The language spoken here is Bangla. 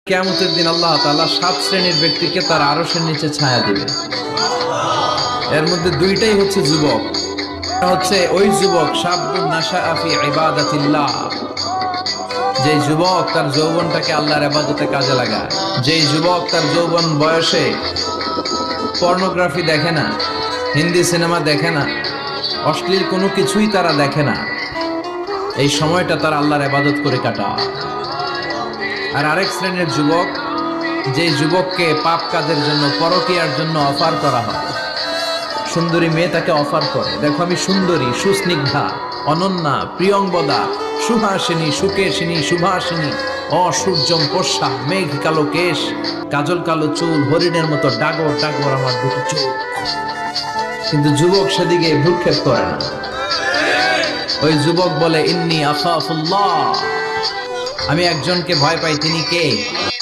কিয়ামতের দিন আল্লাহ তাআলা 7 শ্রেণীর ব্যক্তিকে তার আরশের নিচে ছায়া দিবে। এর মধ্যে দুইটাই হচ্ছে যুবক। হচ্ছে ওই যুবক শাবুন নাশাআ ফি ইবাদাতিল্লাহ, যে যুবক তার যৌবনটাকে আল্লাহর ইবাদতে কাজে লাগায়, যে যুবক তার যৌবন বয়সে পর্নোগ্রাফি দেখে না, হিন্দি সিনেমা দেখে না, অশ্লীল কোনো কিছুই তারা দেখে না, এই সময়টা তারা আল্লাহর ইবাদত করে কাটায়। আর আরেক শ্রেণীর যুবক, যে যুবককে পাপ কাজের জন্য, পরকীয়ার জন্য অফার করা হয়। সুন্দরী মেয়ে তাকে অফার করে, দেখো আমি সুন্দরী, সুস্নিগ্ধা, অনন্যা, প্রিয়ংবদা, সুহাসিনী, সুকেশিনী, সুভাসিনী, অসূর্যম পোষা, মেঘ কালো কেশ, কাজল কালো চুল, হরিণের মতো ডাগর ডাগর আমার দুটো চোখ। কিন্তু যুবক সেদিকে ভ্রুক্ষেপ করে না। ওই যুবক বলে, ইন্নী আখাফুল্লাহ, আমি একজনকে ভয় পাই, তিনি কে?